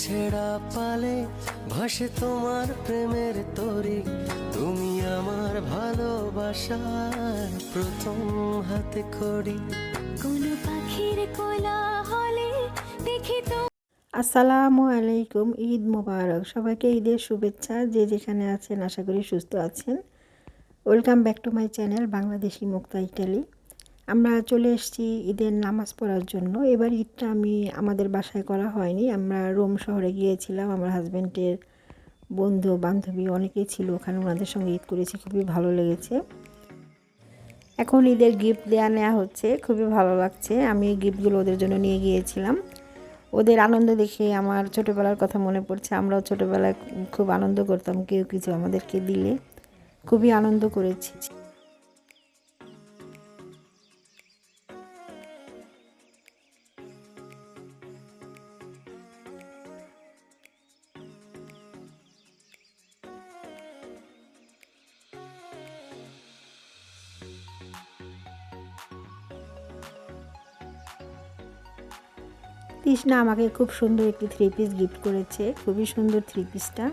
ছেঁড়া পালে ভাসে তোমার প্রেমের তরি, তুমি আমার ভালোবাসার প্রথম হাতে খড়ি। কোন পাখির কোলাহলে দেখি তো। আসসালামু আলাইকুম, ঈদ মোবারক। সবাইকে ঈদের শুভেচ্ছা। যে যেখানে আছেন আশা করি সুস্থ আছেন। Welcome back to my channel Bangladeshi Mukta Italy. আমরা চলে এসেছি ঈদের নামাজ পড়ার জন্য। এবার ঈদটা আমাদের বাসায় করা হয়নি, আমরা রোম শহরে গিয়েছিলাম। আমার হাজব্যান্ডের বন্ধু বান্ধবী অনেকেই ছিল ওখানে, ওনাদের সঙ্গে ঈদ করেছি, খুবই ভালো লেগেছে। এখন ঈদের গিফট নেওয়া হচ্ছে, খুবই ভালো লাগছে। আমি এই গিফটগুলো ওদের জন্য নিয়ে গিয়েছিলাম। ওদের আনন্দ দেখে আমার ছোটোবেলার কথা মনে পড়ছে। আমরাও ছোটোবেলায় খুব আনন্দ করতাম, কেউ কিছু আমাদেরকে দিলে খুবই আনন্দ করেছি। তৃষ্ণা আমাকে খুব সুন্দর একটি 3 পিস গিফট করেছে, খুবই সুন্দর 3 পিসটা।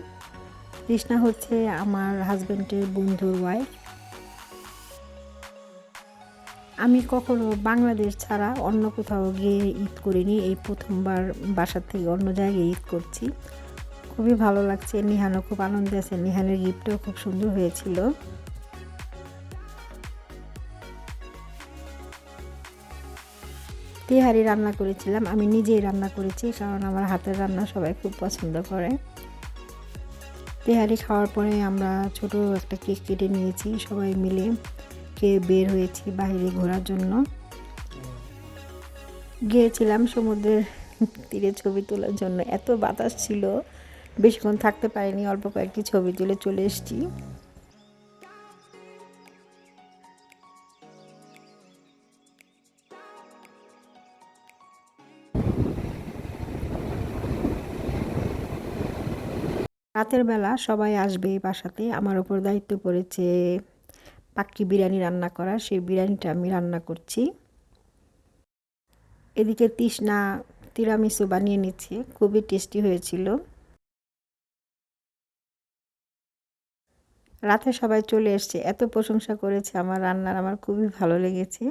তৃষ্ণা হচ্ছে আমার হাজব্যান্ডের বন্ধুর ওয়াইফ। আমি কখনো বাংলাদেশ ছাড়া অন্য কোথাও গিয়ে ঈদ করিনি, এই প্রথমবার বাসার থেকে অন্য জায়গায় ঈদ করছি। খুবই ভালো লাগছে। নিহানও খুব আনন্দে আছে, নিহানের গিফটও খুব সুন্দর হয়েছিল। তেহারি রান্না করেছিলাম, আমি নিজেই রান্না করেছি, কারণ আমার হাতের রান্না সবাই খুব পছন্দ করে। তেহারি খাওয়ার পরে আমরা ছোট একটা কেক কেটে নিয়েছি, সবাই মিলে খেয়ে বের হয়েছি বাইরে ঘোরার জন্য। গিয়েছিলাম সমুদ্রের তীরে ছবি তোলার জন্য। এত বাতাস ছিল, বেশিক্ষণ থাকতে পারিনি, অল্প কয়েকটি ছবি তুলে চলে এসেছি। রাতের বেলা সবাই আসবে এই বাসাতে, আমার ওপর দায়িত্ব পড়েছে পাক্কি বিরিয়ানি রান্না করা। সেই বিরিয়ানিটা আমি রান্না করছি। এদিকে তৃষ্ণা তিরামিসু বানিয়ে নিচ্ছে, খুবই টেস্টি হয়েছিল। রাতে সবাই চলে এসছে, এত প্রশংসা করেছে আমার রান্নার, আমার খুবই ভালো লেগেছে।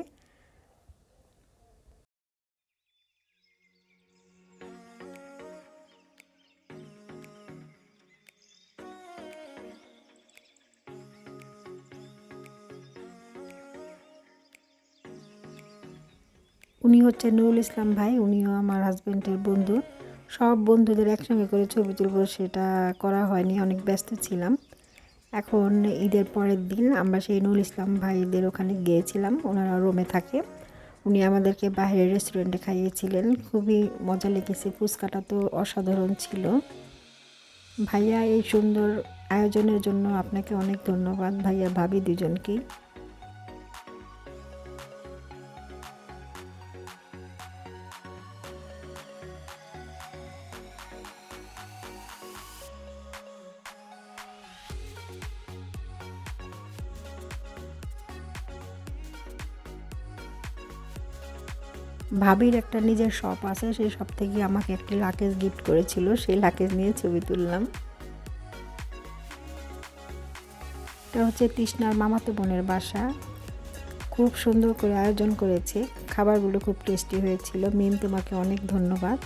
উনি হচ্ছে নুরুল ইসলাম ভাই, উনিও আমার হাজব্যান্ডের বন্ধু। সব বন্ধুদের একসঙ্গে করে ছবি তুলব সেটা করা হয়নি, অনেক ব্যস্ত ছিলাম। এখন ঈদের পরের দিন আমরা সেই নুরুল ইসলাম ভাইদের ওখানে গিয়েছিলাম, ওনারা রোমে থাকে। উনি আমাদেরকে বাইরের রেস্টুরেন্টে খাইয়েছিলেন, খুবই মজা লেগেছে। ফুচকাটা তো অসাধারণ ছিল। ভাইয়া এই সুন্দর আয়োজনের জন্য আপনাকে অনেক ধন্যবাদ, ভাইয়া ভাবি দুজনকেই। ভাবির একটা নিজের শপ আছে, সেই শপ থেকে আমাকে একটি লাকেজ গিফট করেছিল, সেই লাকেজ নিয়ে ছবি তুললাম। এটা হচ্ছে তৃষ্ণার মামাতো বোনের বাসা, খুব সুন্দর করে আয়োজন করেছে, খাবারগুলো খুব টেস্টি হয়েছিল। মিম, তোমাকে অনেক ধন্যবাদ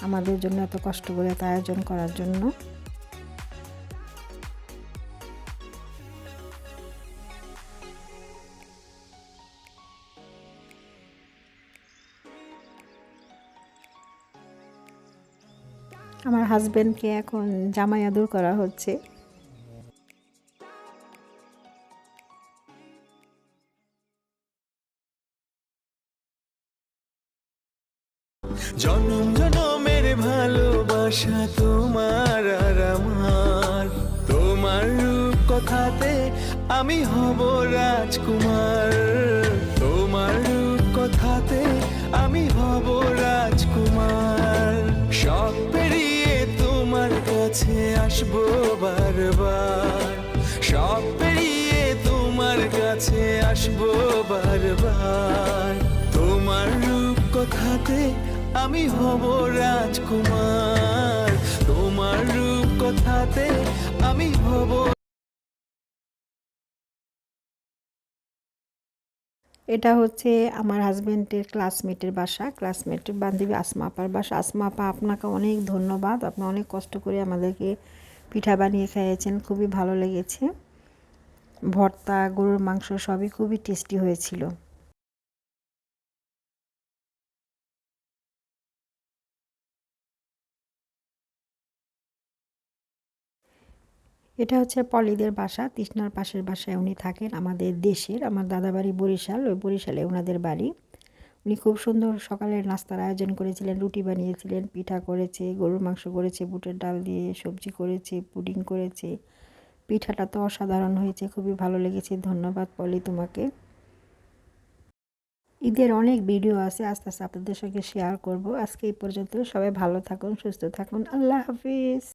আমাদের জন্য এত কষ্ট করে এত আয়োজন করার জন্য। আমার হাজব্যান্ডকে এখন জামাই আদর করা হচ্ছে। জনম জনমের ভালোবাসা তোমার আর আমার, তোমার রূপ কথাতে আমি হব রাজকুমার, তোমার রূপ কথাতে আমি হব রাজকুমার। সব পেরিয়ে তোমার কাছে আসবো বারবার, সব পেরিয়ে তোমার কাছে আসবো বারবার। তোমার রূপ কথাতে আমি হব রাজকুমার। কথাতে আমি হব। এটা হচ্ছে আমার হাজবেন্ডের ক্লাসমেটের বাসা, ক্লাসমেটের বান্ধবী আসমা আপার বাসা। আসমা আপা, আপনাকে অনেক ধন্যবাদ। আপনি অনেক কষ্ট করে আমাদেরকে পিঠা বানিয়ে খাইয়েছেন, খুবই ভালো লেগেছে। ভর্তা, গরুর মাংস সবই খুবই টেস্টি হয়েছিল। এটা হচ্ছে পলিদের বাসা, তৃষ্ণার পাশের বাসায় উনি থাকেন, আমাদের দেশের। আমার দাদাবাড়ি বরিশাল, ওই বরিশালে ওনাদের বাড়ি। উনি খুব সুন্দর সকালের নাস্তার আয়োজন করেছিলেন, রুটি বানিয়েছিলেন, পিঠা করেছে, গরুর মাংস করেছে, বুটের ডাল দিয়ে সবজি করেছে, পুডিং করেছে। পিঠাটা তো অসাধারণ হয়েছে, খুবই ভালো লেগেছে। ধন্যবাদ পলি তোমাকে। ঈদের অনেক ভিডিও আছে, আস্তে আস্তে আপনাদের সঙ্গে শেয়ার করব। আজকে এই পর্যন্ত, সবাই ভালো থাকুন, সুস্থ থাকুন, আল্লাহ হাফিজ।